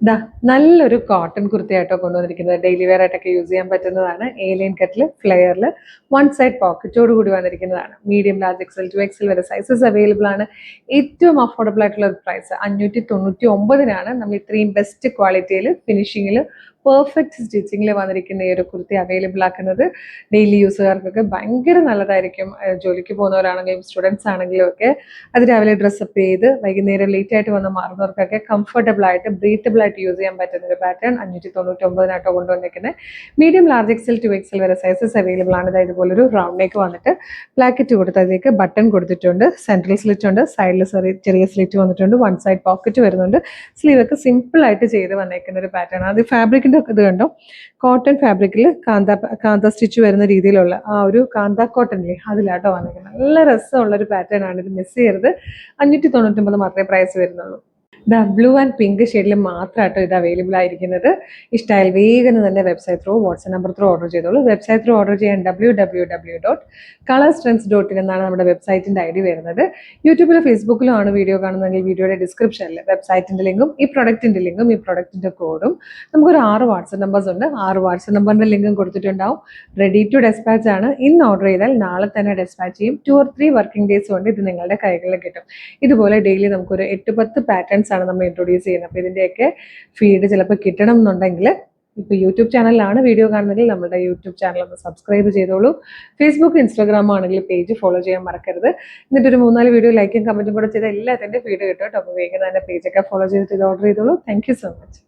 ദാ നല്ലൊരു കോട്ടൺ കുർത്തിയായിട്ടോ കൊണ്ടുവന്നിരിക്കുന്നത്. ഡെയിലി വെയർ ആയിട്ടൊക്കെ യൂസ് ചെയ്യാൻ പറ്റുന്നതാണ്. എ-ലൈൻ കട്ടിൽ ഫ്ലെയറിൽ വൺ സൈഡ് പോക്കറ്റോട് കൂടി വന്നിരിക്കുന്നതാണ്. Medium, large, XL to XL വരെ സൈസസ് അവൈലബിൾ ആണ്. ഏറ്റവും അഫോർഡബിൾ ആയിട്ടുള്ള ഒരു പ്രൈസ് 599 നമ്മൾ ഇത്രയും ബെസ്റ്റ് ക്വാളിറ്റിയിൽ ഫിനിഷിങ്ങിൽ പെർഫെക്റ്റ് സ്റ്റിച്ചിങ്ങിൽ വന്നിരിക്കുന്ന ഈ ഒരു കുർത്തി അവൈലബിൾ ആക്കുന്നത് ഡെയിലി യൂസുകാർക്കൊക്കെ ഭയങ്കര നല്ലതായിരിക്കും. ജോലിക്ക് പോകുന്നവരാണെങ്കിലും സ്റ്റുഡൻസ് ആണെങ്കിലും ഒക്കെ അത് രാവിലെ ഡ്രസ്സപ്പ് ചെയ്ത് വൈകുന്നേരം ലേറ്റ് ആയിട്ട് വന്ന് മാറുന്നവർക്കൊക്കെ കംഫർട്ടബിൾ ആയിട്ട് ബ്രീത്തബിൾ ആയിട്ട് യൂസ് ചെയ്യാൻ പറ്റുന്ന ഒരു പാറ്റേൺ 599 കൊണ്ടുവന്നിരിക്കുന്നത്. Medium, large, XL to XL വരെ സൈസസ് അവൈലബിൾ ആണ്. അതായത് ഇതുപോലൊരു റൗണ്ട് നെക്ക് വന്നിട്ട് പ്ലാക്കറ്റ് കൊടുത്ത് അതിലേക്ക് ബട്ടൺ കൊടുത്തിട്ടുണ്ട്. സെൻട്രൽ സ്ലിറ്റ് ഉണ്ട്, സൈഡിൽ ചെറിയ സ്ലിറ്റ് വന്നിട്ടുണ്ട്, വൺ സൈഡ് പോക്കറ്റ് വരുന്നുണ്ട്. സ്ലീവ് ഒക്കെ സിമ്പിൾ ആയിട്ട് ചെയ്ത് വന്നേക്കുന്ന ഒരു പാറ്റേൺ. അത് ഫാബ്രിക്കിന്റെ ഇത് കണ്ടോ, കോട്ടൺ ഫാബ്രിക്കിൽ കാന്ത സ്റ്റിച്ച് വരുന്ന രീതിയിലുള്ള ആ ഒരു കാന്ത കോട്ടണില്ലേ അതിലാട്ടോ വന്നിരിക്കുന്നത്. നല്ല രസമുള്ള ഒരു പാറ്റേൺ ആണ്. ഇത് മിസ് ചെയ്യരുത്. 599 മാത്രമേ പ്രൈസ് വരുന്നുള്ളൂ. ബ്ലൂ ആൻഡ് പിങ്ക് ഷെയ്ഡിൽ മാത്രമായിട്ടോ ഇത് അവൈലബിൾ ആയിരിക്കുന്നത്. ഇഷ്ടമായാൽ വേഗം തന്നെ website through, WhatsApp number through order ചെയ്തോളൂ. വെബ്സൈറ്റ് ത്രൂ ഓർഡർ ചെയ്യാൻ www.colorstrends.in എന്നാണ് നമ്മുടെ വെബ്സൈറ്റിന്റെ ഐ ഡി വരുന്നത്. യൂട്യൂബിലും ഫേസ്ബുക്കിലും ആണ് വീഡിയോ കാണുന്നതെങ്കിൽ വീഡിയോയുടെ ഡിസ്ക്രിപ്ഷനിൽ വെബ്സൈറ്റിന്റെ ലിങ്കും ഈ പ്രൊഡക്റ്റിന്റെ കോഡും നമുക്കൊരു 6 വാട്സ്ആപ്പ് നമ്പേഴ്സ് ഉണ്ട്. 6 വാട്സ്ആപ്പ് നമ്പറിന്റെ ലിങ്കും കൊടുത്തിട്ടുണ്ടാവും. റെഡി ടു ഡെസ്പാച്ച് ആണ്. ഇന്ന് ഓർഡർ ചെയ്താൽ നാളെ തന്നെ ഡെസ്പാച്ച് ചെയ്യും. 2 or 3 വർക്കിംഗ് ഡേയ്സ് കൊണ്ട് ഇത് നിങ്ങളുടെ കൈകളിൽ കിട്ടും. ഇതുപോലെ ഡെയിലി നമുക്കൊരു 8-10 പാറ്റേൺസ് ആണ് നമ്മൾ ഇൻട്രൊഡ്യൂസ് ചെയ്യുന്നത്. അപ്പോൾ ഇതിൻ്റെയൊക്കെ ഫീഡ് ചിലപ്പോൾ കിട്ടണം എന്നുണ്ടെങ്കിൽ ഇപ്പോൾ യൂട്യൂബ് ചാനലിലാണ് വീഡിയോ കാണുന്നതെങ്കിൽ നമ്മുടെ യൂട്യൂബ് ചാനൽ ഒന്ന് സബ്സ്ക്രൈബ് ചെയ്തോളൂ. ഫേസ്ബുക്ക്, ഇൻസ്റ്റാഗ്രാം ആണെങ്കിൽ പേജ് ഫോളോ ചെയ്യാൻ മറക്കരുത്. എന്നിട്ടൊരു 3-4 വീഡിയോ ലൈക്കും കമൻറ്റും കൂടെ ചെയ്താൽ എല്ലാത്തിൻ്റെ ഫീഡ് കിട്ടും കേട്ടോ. അപ്പോൾ വേഗം തന്നെ പേജൊക്കെ ഫോളോ ചെയ്തിട്ട് ഇത് ഓർഡർ ചെയ്തോളൂ. Thank you so much.